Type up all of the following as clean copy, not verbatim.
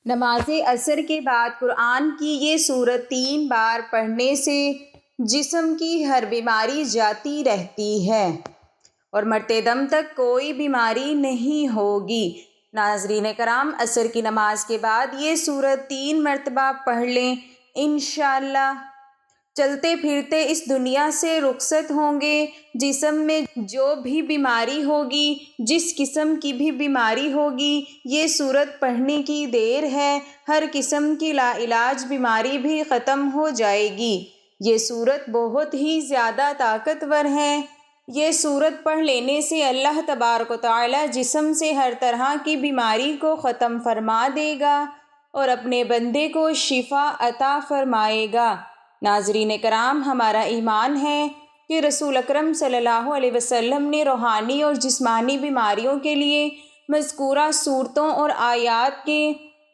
نماز عصر کے بعد قرآن کی یہ سورت 3 بار پڑھنے سے جسم کی ہر بیماری جاتی رہتی ہے اور مرتے دم تک کوئی بیماری نہیں ہوگی۔ ناظرین کرام، عصر کی نماز کے بعد یہ سورت 3 مرتبہ پڑھ لیں، انشاءاللہ چلتے پھرتے اس دنیا سے رخصت ہوں گے۔ جسم میں جو بھی بیماری ہوگی، جس قسم کی بھی بیماری ہوگی، یہ سورت پڑھنے کی دیر ہے، ہر قسم کی لا علاج بیماری بھی ختم ہو جائے گی۔ یہ سورت بہت ہی زیادہ طاقتور ہے۔ یہ سورت پڑھ لینے سے اللہ تبارک و تعالی جسم سے ہر طرح کی بیماری کو ختم فرما دے گا اور اپنے بندے کو شفا عطا فرمائے گا۔ ناظرین کرام، ہمارا ایمان ہے کہ رسول اکرم صلی اللہ علیہ وسلم نے روحانی اور جسمانی بیماریوں کے لیے مذکورہ صورتوں اور آیات کے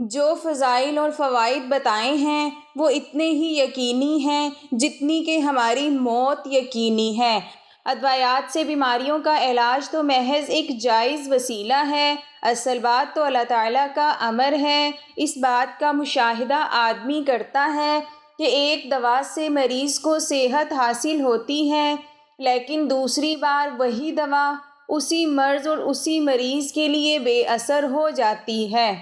جو فضائل اور فوائد بتائے ہیں وہ اتنے ہی یقینی ہیں جتنی کہ ہماری موت یقینی ہے۔ ادویات سے بیماریوں کا علاج تو محض ایک جائز وسیلہ ہے، اصل بات تو اللہ تعالیٰ کا امر ہے۔ اس بات کا مشاہدہ آدمی کرتا ہے کہ ایک دوا سے مریض کو صحت حاصل ہوتی ہے، لیکن دوسری بار وہی دوا اسی مرض اور اسی مریض کے لیے بے اثر ہو جاتی ہے،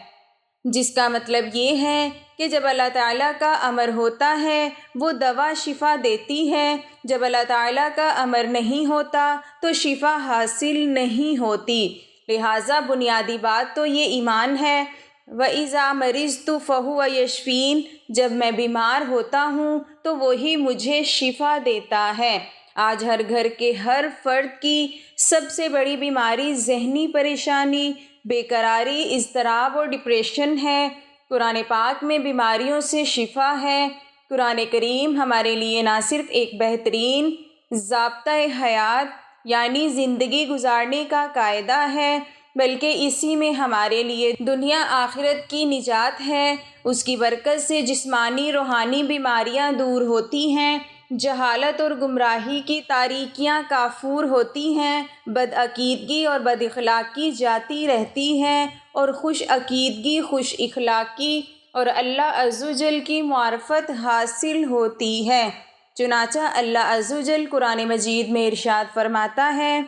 جس کا مطلب یہ ہے کہ جب اللہ تعالیٰ کا امر ہوتا ہے وہ دوا شفا دیتی ہے، جب اللہ تعالیٰ کا امر نہیں ہوتا تو شفا حاصل نہیں ہوتی۔ لہٰذا بنیادی بات تو یہ ایمان ہے، وَإِذَا مَرِضْتُ فَهُوَ يَشْفِينِ، جب میں بیمار ہوتا ہوں تو وہی مجھے شفا دیتا ہے۔ آج ہر گھر کے ہر فرد کی سب سے بڑی بیماری ذہنی پریشانی، بے قراری، اضطراب اور ڈپریشن ہے۔ قرآن پاک میں بیماریوں سے شفا ہے۔ قرآن کریم ہمارے لیے نہ صرف ایک بہترین ضابطۂ حیات یعنی زندگی گزارنے کا قاعدہ ہے، بلکہ اسی میں ہمارے لیے دنیا آخرت کی نجات ہے۔ اس کی برکت سے جسمانی روحانی بیماریاں دور ہوتی ہیں، جہالت اور گمراہی کی تاریکیاں کافور ہوتی ہیں، بدعقیدگی اور بد اخلاقی جاتی رہتی ہے اور خوش عقیدگی، خوش اخلاقی اور اللہ عز و جل کی معرفت حاصل ہوتی ہے۔ چنانچہ اللہ عز و جل قرآن مجید میں ارشاد فرماتا ہے،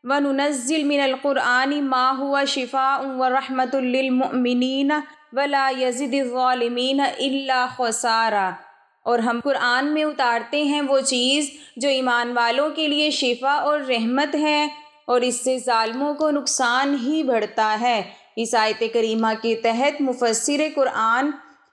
وَنُنَزِّلُ مِنَ الْقُرْآنِ مَا هُوَ شِفَاءٌ وَرَحْمَةٌ لِّلْمُؤْمِنِينَ وَلَا يَزِدُ الظَّالِمِينَ إِلَّا خَسَارًا، اور ہم قرآن میں اتارتے ہیں وہ چیز جو ایمان والوں کے لیے شفا اور رحمت ہے اور اس سے ظالموں کو نقصان ہی بڑھتا ہے۔ اس آیت کریمہ کے تحت مفسر قرآن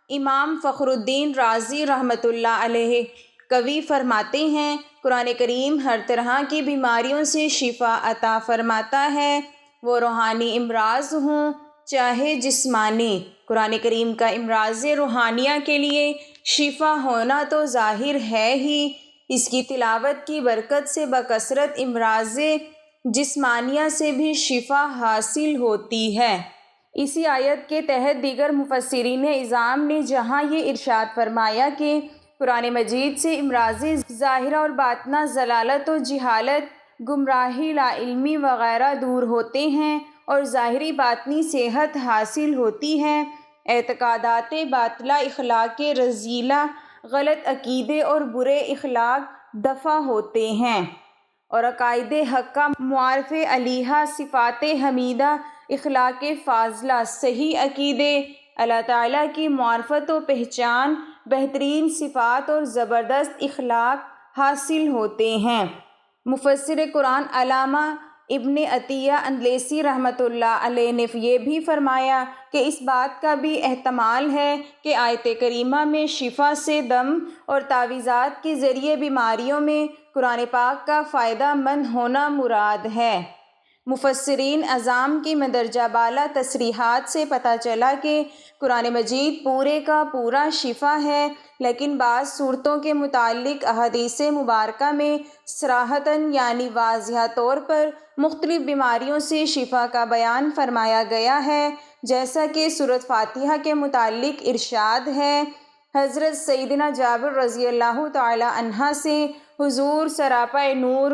امام فخر الدین رازی رحمۃ اللہ علیہ قوی فرماتے ہیں، قرآن کریم ہر طرح کی بیماریوں سے شفا عطا فرماتا ہے، وہ روحانی امراض ہوں چاہے جسمانی۔ قرآن کریم کا امراض روحانیہ کے لیے شفا ہونا تو ظاہر ہے ہی، اس کی تلاوت کی برکت سے بکثرت امراض جسمانیہ سے بھی شفا حاصل ہوتی ہے۔ اسی آیت کے تحت دیگر مفسرین اعظام نے جہاں یہ ارشاد فرمایا کہ قرآن مجید سے امراض ظاہرہ اور باطنہ، ضلالت و جہالت، گمراہی، لا علمی وغیرہ دور ہوتے ہیں اور ظاہری باطنی صحت حاصل ہوتی ہے، اعتقادات باطلہ، اخلاق رذیلہ، غلط عقیدے اور برے اخلاق دفع ہوتے ہیں اور عقائد حقہ، معارف الہہ، صفات حمیدہ، اخلاق فاضلہ، صحیح عقیدے، اللہ تعالیٰ کی معرفت و پہچان، بہترین صفات اور زبردست اخلاق حاصل ہوتے ہیں۔ مفسر قرآن علامہ ابن عطیہ اندلسی رحمۃ اللہ علیہ نے یہ بھی فرمایا کہ اس بات کا بھی احتمال ہے کہ آیت کریمہ میں شفا سے دم اور تعویذات کے ذریعے بیماریوں میں قرآن پاک کا فائدہ مند ہونا مراد ہے۔ مفسرین اعظام کی مندرجہ بالا تصریحات سے پتہ چلا کہ قرآن مجید پورے کا پورا شفا ہے، لیکن بعض صورتوں کے متعلق احادیث مبارکہ میں صراحتاً یعنی واضح طور پر مختلف بیماریوں سے شفا کا بیان فرمایا گیا ہے، جیسا کہ سورۃ فاتحہ کے متعلق ارشاد ہے۔ حضرت سیدنا جابر رضی اللہ تعالی عنہ سے حضور سراپا نور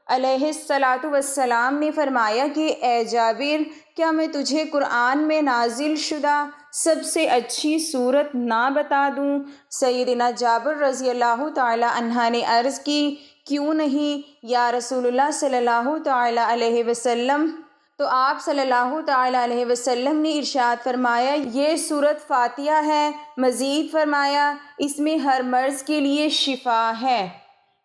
علیہ الصلاۃ والسلام نے فرمایا کہ اے جابر، کیا میں تجھے قرآن میں نازل شدہ سب سے اچھی صورت نہ بتا دوں؟ سیدنا جابر رضی اللہ تعالی عنہ نے عرض کی، کیوں نہیں یا رسول اللہ صلی اللہ تعالی علیہ وسلم؟ تو آپ صلی اللہ تعالی علیہ وسلم نے ارشاد فرمایا، یہ سورۃ فاتحہ ہے۔ مزید فرمایا، اس میں ہر مرض کے لیے شفا ہے۔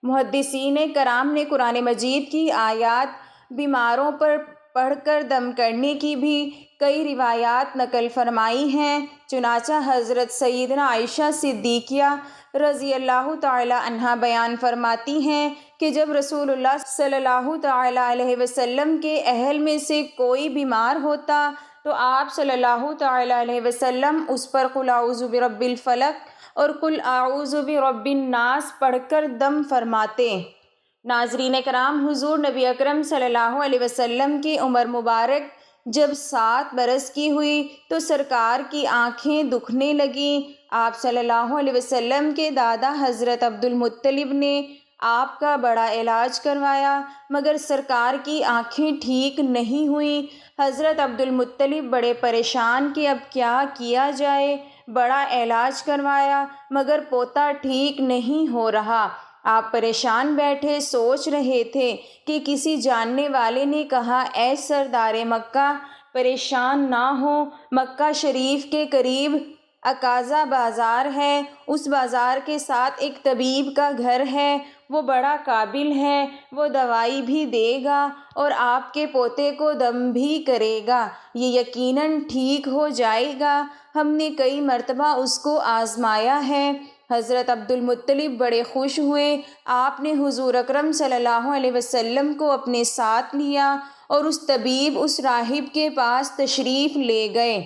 محدثین کرام نے قرآن مجید کی آیات بیماروں پر پڑھ کر دم کرنے کی بھی کئی روایات نقل فرمائی ہیں۔ چنانچہ حضرت سیدنا عائشہ صدیقہ رضی اللہ تعالی عنہا بیان فرماتی ہیں کہ جب رسول اللہ صلی اللہ تعالی علیہ وسلم کے اہل میں سے کوئی بیمار ہوتا تو آپ صلی اللہ تعالی علیہ وسلم اس پر قل اعوذ برب الفلق اور قل اعوذ برب الناس پڑھ کر دم فرماتے۔ ناظرین کرام، حضور نبی اکرم صلی اللہ علیہ وسلم کی عمر مبارک جب 7 برس کی ہوئی تو سرکار کی آنکھیں دکھنے لگیں۔ آپ صلی اللہ علیہ وسلم کے دادا حضرت عبد المطلب نے آپ کا بڑا علاج کروایا مگر سرکار کی آنکھیں ٹھیک نہیں ہوئیں۔ حضرت عبد المطلب بڑے پریشان کہ اب کیا کیا جائے۔ بڑا علاج کروایا مگر پوتا ٹھیک نہیں ہو رہا۔ آپ پریشان بیٹھے سوچ رہے تھے کہ کسی جاننے والے نے کہا، اے سردار مکہ، پریشان نہ ہو، مکہ شریف کے قریب عکاظہ بازار ہے، اس بازار کے ساتھ ایک طبیب کا گھر ہے، وہ بڑا قابل ہے، وہ دوائی بھی دے گا اور آپ کے پوتے کو دم بھی کرے گا، یہ یقیناً ٹھیک ہو جائے گا۔ ہم نے کئی مرتبہ اس کو آزمایا ہے۔ حضرت عبد المطلب بڑے خوش ہوئے۔ آپ نے حضور اکرم صلی اللہ علیہ وسلم کو اپنے ساتھ لیا اور اس طبیب، اس راہب کے پاس تشریف لے گئے۔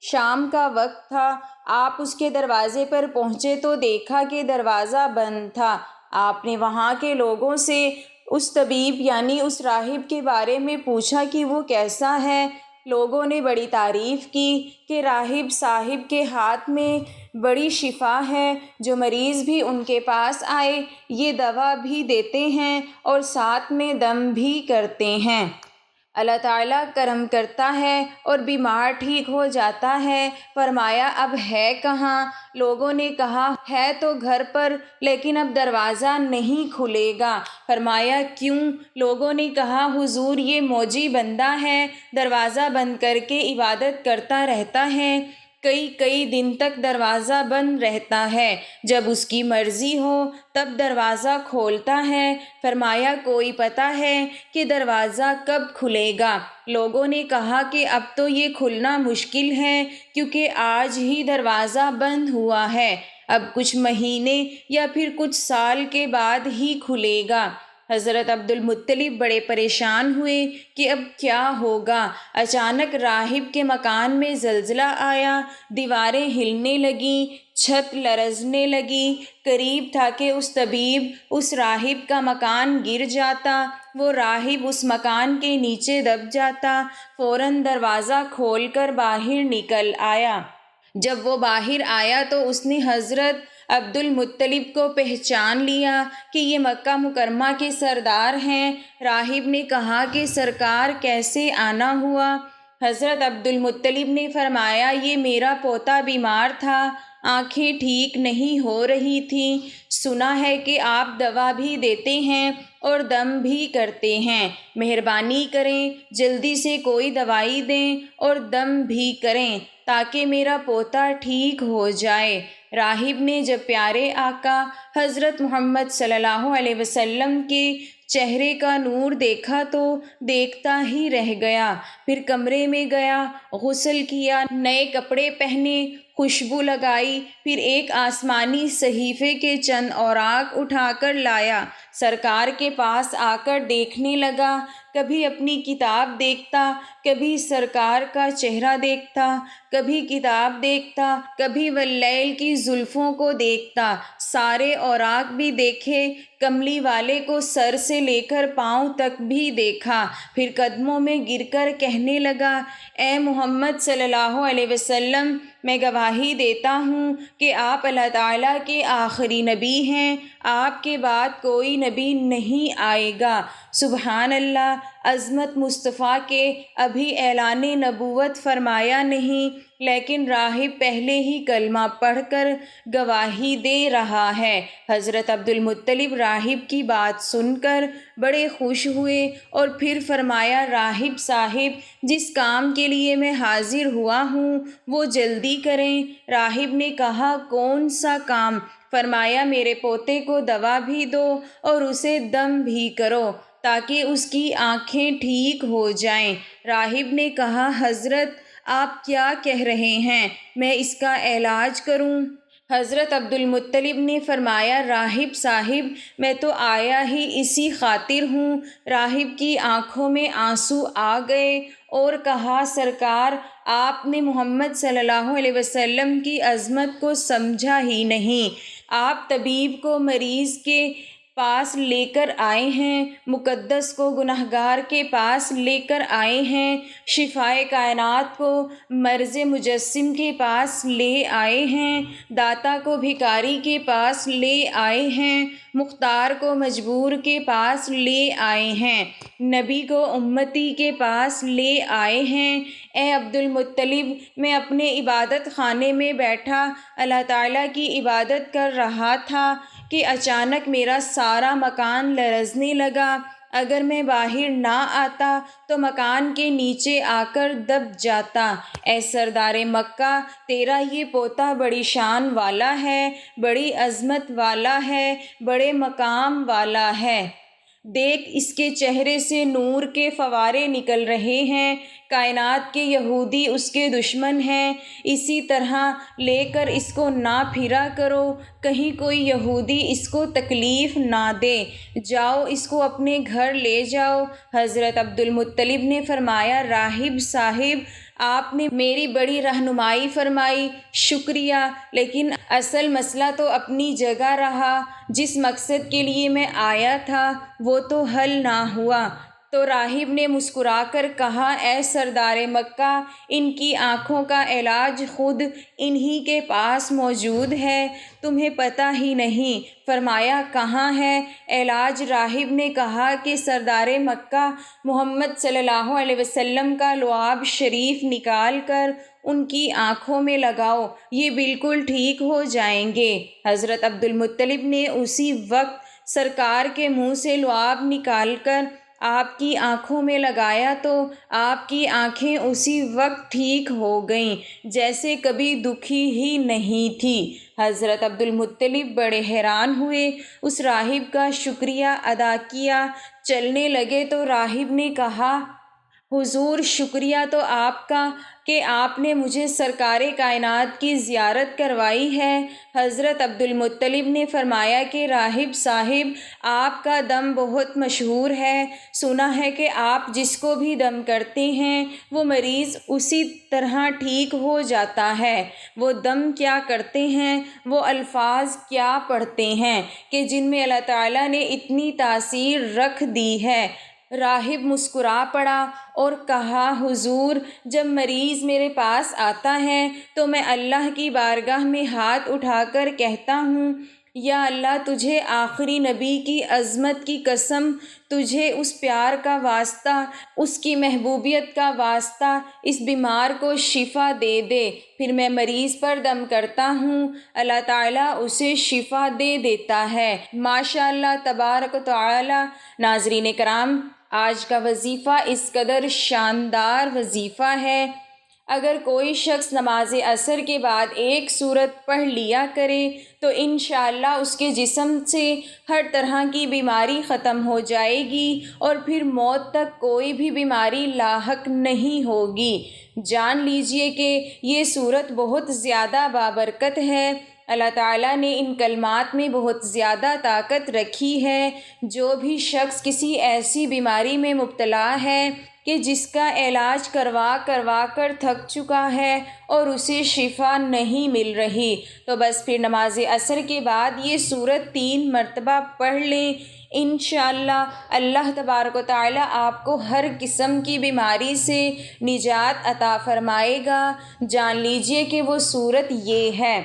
شام کا وقت تھا۔ آپ اس کے دروازے پر پہنچے تو دیکھا کہ دروازہ بند تھا۔ آپ نے وہاں کے لوگوں سے اس طبیب یعنی اس راہب کے بارے میں پوچھا کہ وہ کیسا ہے۔ لوگوں نے بڑی تعریف کی کہ راہب صاحب کے ہاتھ میں بڑی شفا ہے، جو مریض بھی ان کے پاس آئے یہ دوا بھی دیتے ہیں اور ساتھ میں دم بھی کرتے ہیں۔ اللہ تعالیٰ کرم کرتا ہے اور بیمار ٹھیک ہو جاتا ہے۔ فرمایا، اب ہے کہاں؟ لوگوں نے کہا، ہے تو گھر پر لیکن اب دروازہ نہیں کھلے گا۔ فرمایا، کیوں؟ لوگوں نے کہا، حضور یہ موجی بندہ ہے، دروازہ بند کر کے عبادت کرتا رہتا ہے، کئی دن تک دروازہ بند رہتا ہے، جب اس کی مرضی ہو تب دروازہ کھولتا ہے۔ فرمایا، کوئی پتہ ہے کہ دروازہ کب کھلے گا؟ لوگوں نے کہا کہ اب تو یہ کھلنا مشکل ہے کیونکہ آج ہی دروازہ بند ہوا ہے، اب کچھ مہینے یا پھر کچھ سال کے بعد ہی کھلے گا۔ حضرت عبد المطلب بڑے پریشان ہوئے کہ اب کیا ہوگا۔ اچانک راہب کے مکان میں زلزلہ آیا، دیواریں ہلنے لگیں، چھت لرزنے لگی۔ قریب تھا کہ اس طبیب، اس راہب کا مکان گر جاتا، وہ راہب اس مکان کے نیچے دب جاتا۔ فوراً دروازہ کھول کر باہر نکل آیا۔ جب وہ باہر آیا تو اس نے حضرت عبد المطلب کو پہچان لیا کہ یہ مکہ مکرمہ کے سردار ہیں۔ راہب نے کہا کہ سرکار کیسے آنا ہوا؟ حضرت عبد المطلب نے فرمایا، یہ میرا پوتا بیمار تھا، آنکھیں ٹھیک نہیں ہو رہی تھیں، سنا ہے کہ آپ دوا بھی دیتے ہیں اور دم بھی کرتے ہیں، مہربانی کریں جلدی سے کوئی دوائی دیں اور دم بھی کریں تاکہ میرا پوتا ٹھیک ہو جائے۔ راہب نے جب پیارے آقا حضرت محمد صلی اللہ علیہ وسلم کے چہرے کا نور دیکھا تو دیکھتا ہی رہ گیا۔ پھر کمرے میں گیا، غسل کیا، نئے کپڑے پہنے، خوشبو لگائی، پھر ایک آسمانی صحیفے کے چند اوراق اٹھا کر لایا، سرکار کے پاس آ کر دیکھنے لگا۔ کبھی اپنی کتاب دیکھتا، کبھی سرکار کا چہرہ دیکھتا، کبھی کتاب دیکھتا، کبھی واللیل کی زلفوں کو دیکھتا، سارے اوراق بھی دیکھے، کملی والے کو سر سے لے کر پاؤں تک بھی دیکھا، پھر قدموں میں گر کر کہنے لگا، اے محمد صلی اللہ علیہ وسلم، میں گواہی دیتا ہوں کہ آپ اللہ تعالیٰ کے آخری نبی ہیں، آپ کے بعد کوئی نبی نہیں آئے گا۔ سبحان اللہ، عظمت مصطفیٰ کے ابھی اعلان نبوت فرمایا نہیں لیکن راہب پہلے ہی کلمہ پڑھ کر گواہی دے رہا ہے۔ حضرت عبد المطلب راہب کی بات سن کر بڑے خوش ہوئے اور پھر فرمایا، راہب صاحب، جس کام کے لیے میں حاضر ہوا ہوں وہ جلدی کریں۔ راہب نے کہا، کون سا کام؟ فرمایا، میرے پوتے کو دوا بھی دو اور اسے دم بھی کرو تاکہ اس کی آنکھیں ٹھیک ہو جائیں۔ راہب نے کہا، حضرت آپ کیا کہہ رہے ہیں، میں اس کا علاج کروں؟ حضرت عبد المطلب نے فرمایا، راہب صاحب، میں تو آیا ہی اسی خاطر ہوں۔ راہب کی آنکھوں میں آنسو آ گئے اور کہا، سرکار، آپ نے محمد صلی اللہ علیہ وسلم کی عظمت کو سمجھا ہی نہیں۔ آپ طبیب کو مریض کے پاس لے کر آئے ہیں، مقدس کو گنہگار کے پاس لے کر آئے ہیں، شفائے کائنات کو مرض مجسم کے پاس لے آئے ہیں، داتا کو بھکاری کے پاس لے آئے ہیں، مختار کو مجبور کے پاس لے آئے ہیں، نبی کو امتی کے پاس لے آئے ہیں۔ اے عبد المطلب، میں اپنے عبادت خانے میں بیٹھا اللہ تعالیٰ کی عبادت کر رہا تھا کہ اچانک میرا سارا مکان لرزنے لگا۔ اگر میں باہر نہ آتا تو مکان کے نیچے آ کر دب جاتا۔ اے سردار مکہ، تیرا یہ پوتا بڑی شان والا ہے، بڑی عظمت والا ہے، بڑے مقام والا ہے۔ دیکھ، اس کے چہرے سے نور کے فوارے نکل رہے ہیں۔ کائنات کے یہودی اس کے دشمن ہیں، اسی طرح لے کر اس کو نہ پھرا کرو، کہیں کوئی یہودی اس کو تکلیف نہ دے۔ جاؤ، اس کو اپنے گھر لے جاؤ۔ حضرت عبد المطلب نے فرمایا، راہب صاحب، آپ نے میری بڑی رہنمائی فرمائی، شکریہ، لیکن اصل مسئلہ تو اپنی جگہ رہا۔ جس مقصد کے لیے میں آیا تھا وہ تو حل نہ ہوا۔ تو راہب نے مسکرا کر کہا، اے سردار مکہ، ان کی آنکھوں کا علاج خود انہی کے پاس موجود ہے، تمہیں پتہ ہی نہیں۔ فرمایا، کہاں ہے علاج؟ راہب نے کہا کہ سردار مکہ، محمد صلی اللہ علیہ وسلم کا لعاب شریف نکال کر ان کی آنکھوں میں لگاؤ، یہ بالکل ٹھیک ہو جائیں گے۔ حضرت عبد المطلب نے اسی وقت سرکار کے منہ سے لعاب نکال کر آپ کی آنکھوں میں لگایا تو آپ کی آنکھیں اسی وقت ٹھیک ہو گئیں، جیسے کبھی دکھی ہی نہیں تھی۔ حضرت عبد المطلب بڑے حیران ہوئے، اس راہب کا شکریہ ادا کیا، چلنے لگے تو راہب نے کہا، حضور، شکریہ تو آپ کا کہ آپ نے مجھے سرکار کائنات کی زیارت کروائی ہے۔ حضرت عبد المطلب نے فرمایا کہ راہب صاحب، آپ کا دم بہت مشہور ہے، سنا ہے کہ آپ جس کو بھی دم کرتے ہیں وہ مریض اسی طرح ٹھیک ہو جاتا ہے۔ وہ دم کیا کرتے ہیں، وہ الفاظ کیا پڑھتے ہیں کہ جن میں اللہ تعالیٰ نے اتنی تاثیر رکھ دی ہے؟ راہب مسکرا پڑا اور کہا، حضور، جب مریض میرے پاس آتا ہے تو میں اللہ کی بارگاہ میں ہاتھ اٹھا کر کہتا ہوں، یا اللہ، تجھے آخری نبی کی عظمت کی قسم، تجھے اس پیار کا واسطہ، اس کی محبوبیت کا واسطہ، اس بیمار کو شفا دے دے۔ پھر میں مریض پر دم کرتا ہوں، اللہ تعالیٰ اسے شفا دے دیتا ہے۔ ماشاء اللہ، تبارک و تعالیٰ۔ ناظرین کرام، آج کا وظیفہ اس قدر شاندار وظیفہ ہے، اگر کوئی شخص نماز عصر کے بعد ایک سورت پڑھ لیا کرے تو انشاءاللہ اس کے جسم سے ہر طرح کی بیماری ختم ہو جائے گی اور پھر موت تک کوئی بھی بیماری لاحق نہیں ہوگی۔ جان لیجئے کہ یہ سورت بہت زیادہ بابرکت ہے۔ اللہ تعالیٰ نے ان کلمات میں بہت زیادہ طاقت رکھی ہے۔ جو بھی شخص کسی ایسی بیماری میں مبتلا ہے کہ جس کا علاج کروا کر تھک چکا ہے اور اسے شفا نہیں مل رہی، تو بس پھر نماز عصر کے بعد یہ سورت 3 مرتبہ پڑھ لیں، انشاءاللہ اللہ تبارک و تعالیٰ آپ کو ہر قسم کی بیماری سے نجات عطا فرمائے گا۔ جان لیجئے کہ وہ سورت یہ ہے،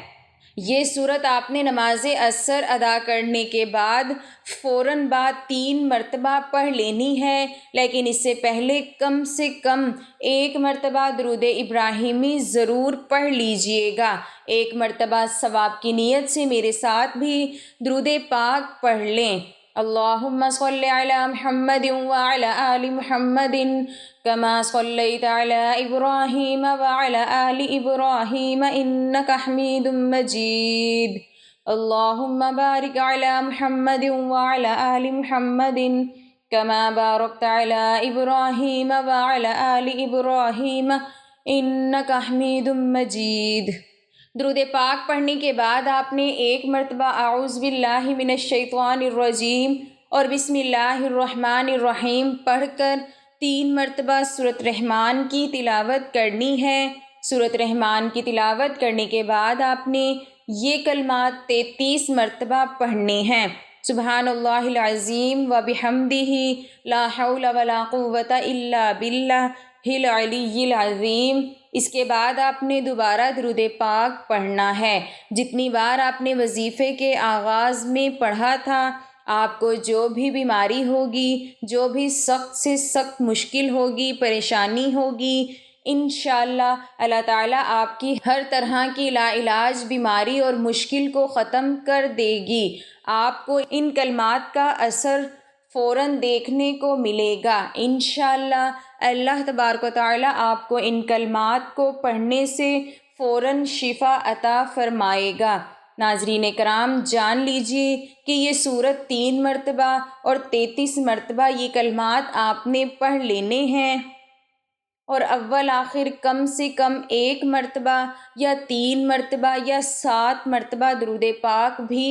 یہ صورت آپ نے نماز عصر ادا کرنے کے بعد فوراً بعد 3 مرتبہ پڑھ لینی ہے، لیکن اس سے پہلے کم سے کم 1 مرتبہ درود ابراہیمی ضرور پڑھ لیجئے گا۔ 1 مرتبہ ثواب کی نیت سے میرے ساتھ بھی درود پاک پڑھ لیں۔ اللہم صل علی محمد وعلی آل محمد کما صلیت علی ابراہیم وعلی آل ابراہیم انک حمید مجید۔ اللہم بارک علی محمد وعلی آل محمد کما بارکت علی ابراہیم وعلی آل ابراہیم انک حمید مجید۔ درود پاک پڑھنے کے بعد آپ نے 1 مرتبہ اعوذ باللہ من الشیطان الرجیم اور بسم اللہ الرحمن الرحیم پڑھ کر 3 مرتبہ سورۃ رحمان کی تلاوت کرنی ہے۔ سورۃ رحمان کی تلاوت کرنے کے بعد آپ نے یہ کلمات 33 مرتبہ پڑھنے ہیں۔ سبحان اللہ العظیم و بحمدہ لا حول ولا قوۃ الا باللہ العلی العظیم۔ اس کے بعد آپ نے دوبارہ درود پاک پڑھنا ہے، جتنی بار آپ نے وظیفے کے آغاز میں پڑھا تھا۔ آپ کو جو بھی بیماری ہوگی، جو بھی سخت سے سخت مشکل ہوگی، پریشانی ہوگی، انشاءاللہ اللہ تعالیٰ آپ کی ہر طرح کی لا علاج بیماری اور مشکل کو ختم کر دے گی۔ آپ کو ان کلمات کا اثر فوراً دیکھنے کو ملے گا۔ انشاءاللہ اللہ تبارک و تعالیٰ آپ کو ان کلمات کو پڑھنے سے فوراً شفا عطا فرمائے گا۔ ناظرین کرام، جان لیجئے کہ یہ صورت 3 مرتبہ اور 33 مرتبہ یہ کلمات آپ نے پڑھ لینے ہیں، اور اول آخر کم سے کم 1 مرتبہ یا 3 مرتبہ یا 7 مرتبہ درود پاک بھی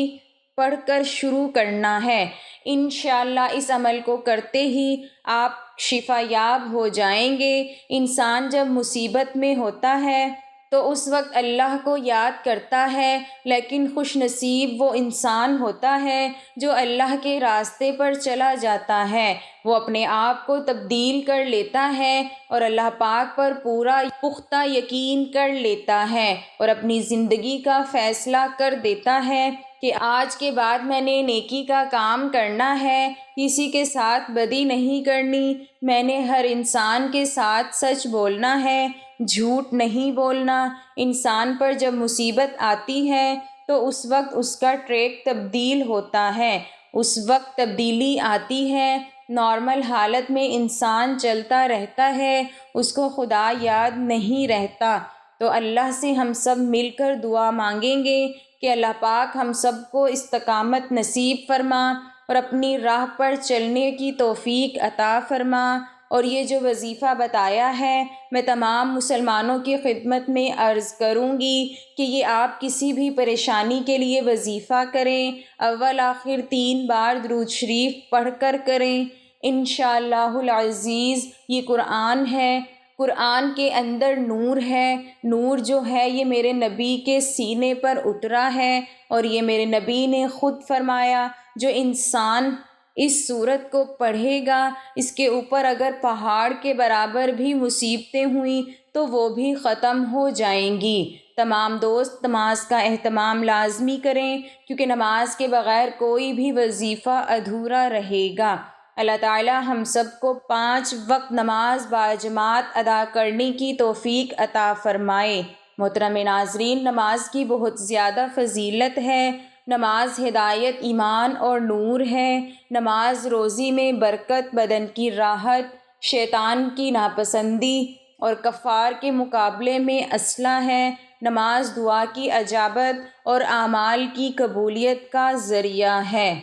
پڑھ کر شروع کرنا ہے۔ انشاءاللہ اس عمل کو کرتے ہی آپ شفا یاب ہو جائیں گے۔ انسان جب مصیبت میں ہوتا ہے تو اس وقت اللہ کو یاد کرتا ہے، لیکن خوش نصیب وہ انسان ہوتا ہے جو اللہ کے راستے پر چلا جاتا ہے۔ وہ اپنے آپ کو تبدیل کر لیتا ہے اور اللہ پاک پر پورا پختہ یقین کر لیتا ہے اور اپنی زندگی کا فیصلہ کر دیتا ہے کہ آج کے بعد میں نے نیکی کا کام کرنا ہے، کسی کے ساتھ بدی نہیں کرنی، میں نے ہر انسان کے ساتھ سچ بولنا ہے، جھوٹ نہیں بولنا۔ انسان پر جب مصیبت آتی ہے تو اس وقت اس کا ٹریک تبدیل ہوتا ہے، اس وقت تبدیلی آتی ہے۔ نارمل حالت میں انسان چلتا رہتا ہے، اس کو خدا یاد نہیں رہتا۔ تو اللہ سے ہم سب مل کر دعا مانگیں گے کہ اللہ پاک ہم سب کو استقامت نصیب فرما اور اپنی راہ پر چلنے کی توفیق عطا فرما۔ اور یہ جو وظیفہ بتایا ہے میں تمام مسلمانوں کی خدمت میں عرض کروں گی کہ یہ آپ کسی بھی پریشانی کے لیے وظیفہ کریں، اول آخر 3 بار درود شریف پڑھ کر کریں۔ انشاءاللہ العزیز یہ قرآن ہے، قرآن کے اندر نور ہے، نور جو ہے یہ میرے نبی کے سینے پر اترا ہے، اور یہ میرے نبی نے خود فرمایا جو انسان اس صورت کو پڑھے گا، اس کے اوپر اگر پہاڑ کے برابر بھی مصیبتیں ہوئیں تو وہ بھی ختم ہو جائیں گی۔ تمام دوست نماز کا اہتمام لازمی کریں، کیونکہ نماز کے بغیر کوئی بھی وظیفہ ادھورا رہے گا۔ اللہ تعالی ہم سب کو 5 وقت نماز باجماعت ادا کرنے کی توفیق عطا فرمائے۔ محترم ناظرین، نماز کی بہت زیادہ فضیلت ہے۔ نماز ہدایت، ایمان اور نور ہے۔ نماز روزی میں برکت، بدن کی راحت، شیطان کی ناپسندی اور کفار کے مقابلے میں اسلحہ ہے۔ نماز دعا کی اجابت اور اعمال کی قبولیت کا ذریعہ ہے۔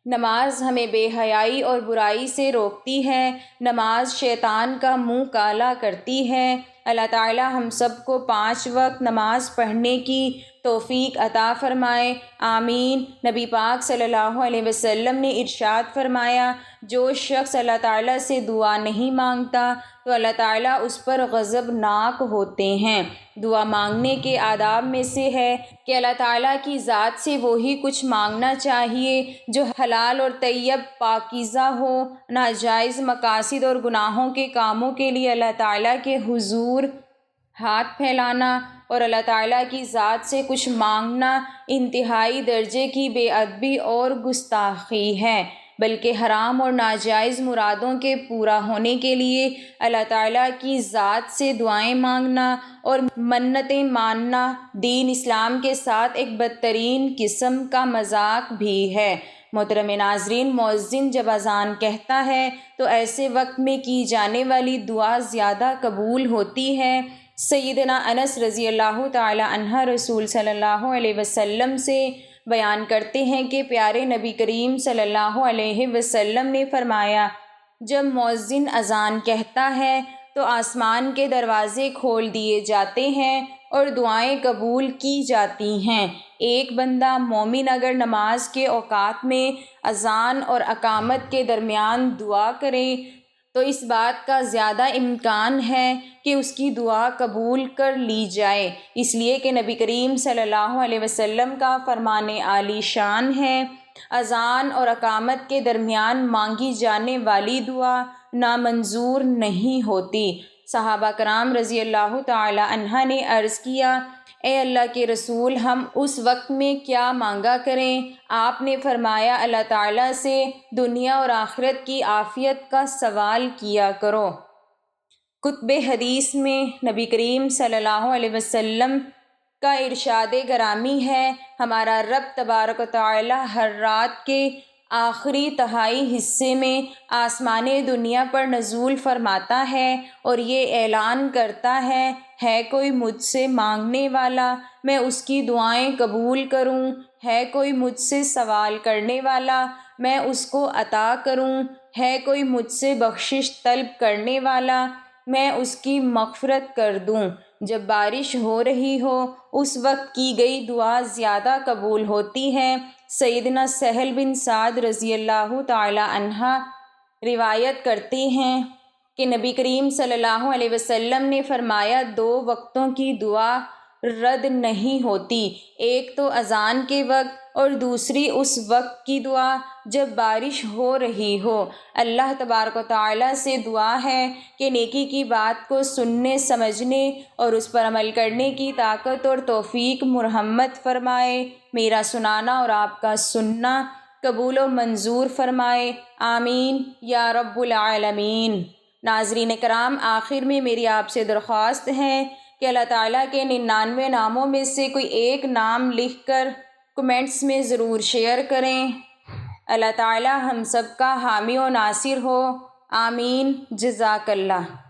نماز ہمیں بے حیائی اور برائی سے روکتی ہے۔ نماز شیطان کا منہ کالا کرتی ہے۔ اللہ تعالی ہم سب کو 5 وقت نماز پڑھنے کی توفیق عطا فرمائے، آمین۔ نبی پاک صلی اللہ علیہ وسلم نے ارشاد فرمایا، جو شخص اللہ تعالیٰ سے دعا نہیں مانگتا تو اللہ تعالیٰ اس پر غضبناک ہوتے ہیں۔ دعا مانگنے کے آداب میں سے ہے کہ اللہ تعالیٰ کی ذات سے وہی کچھ مانگنا چاہیے جو حلال اور طیب پاکیزہ ہو۔ ناجائز مقاصد اور گناہوں کے کاموں کے لیے اللہ تعالیٰ کے حضور ہاتھ پھیلانا اور اللہ تعالیٰ کی ذات سے کچھ مانگنا انتہائی درجے کی بے ادبی اور گستاخی ہے، بلکہ حرام اور ناجائز مرادوں کے پورا ہونے کے لیے اللہ تعالیٰ کی ذات سے دعائیں مانگنا اور منتیں ماننا دین اسلام کے ساتھ ایک بدترین قسم کا مذاق بھی ہے۔ محترم ناظرین، مؤذن جب اذان کہتا ہے تو ایسے وقت میں کی جانے والی دعا زیادہ قبول ہوتی ہے۔ سیدنا انس رضی اللہ تعالی عنہ رسول صلی اللہ علیہ وسلم سے بیان کرتے ہیں کہ پیارے نبی کریم صلی اللہ علیہ وسلم نے فرمایا، جب مؤذن اذان کہتا ہے تو آسمان کے دروازے کھول دیے جاتے ہیں اور دعائیں قبول کی جاتی ہیں۔ ایک بندہ مومن اگر نماز کے اوقات میں اذان اور اقامت کے درمیان دعا کرے تو اس بات کا زیادہ امکان ہے کہ اس کی دعا قبول کر لی جائے، اس لیے کہ نبی کریم صلی اللہ علیہ وسلم کا فرمان عالی شان ہے، اذان اور اقامت کے درمیان مانگی جانے والی دعا نامنظور نہیں ہوتی۔ صحابہ کرام رضی اللہ تعالی عنہ نے عرض کیا، اے اللہ کے رسول، ہم اس وقت میں کیا مانگا کریں؟ آپ نے فرمایا، اللہ تعالیٰ سے دنیا اور آخرت کی عافیت کا سوال کیا کرو۔ کتب حدیث میں نبی کریم صلی اللہ علیہ وسلم کا ارشاد گرامی ہے، ہمارا رب تبارک و تعالی ہر رات کے آخری تہائی حصے میں آسمان دنیا پر نزول فرماتا ہے اور یہ اعلان کرتا ہے کوئی مجھ سے مانگنے والا میں اس کی دعائیں قبول کروں، ہے کوئی مجھ سے سوال کرنے والا میں اس کو عطا کروں، ہے کوئی مجھ سے بخشش طلب کرنے والا میں اس کی مغفرت کر دوں۔ جب بارش ہو رہی ہو اس وقت کی گئی دعا زیادہ قبول ہوتی ہے۔ سیدنا سہل بن سعد رضی اللہ تعالی عنہ روایت کرتے ہیں کہ نبی کریم صلی اللہ علیہ وسلم نے فرمایا، 2 وقتوں کی دعا رد نہیں ہوتی، ایک تو اذان کے وقت اور دوسری اس وقت کی دعا جب بارش ہو رہی ہو۔ اللہ تبارک و تعالیٰ سے دعا ہے کہ نیکی کی بات کو سننے سمجھنے اور اس پر عمل کرنے کی طاقت اور توفیق مرحمت فرمائے، میرا سنانا اور آپ کا سننا قبول و منظور فرمائے، آمین یا رب العالمین۔ ناظرین کرام، آخر میں میری آپ سے درخواست ہے کہ اللہ تعالیٰ کے 99 ناموں میں سے کوئی ایک نام لکھ کر کمنٹس میں ضرور شیئر کریں۔ اللہ تعالیٰ ہم سب کا حامی و ناصر ہو، آمین، جزاک اللہ۔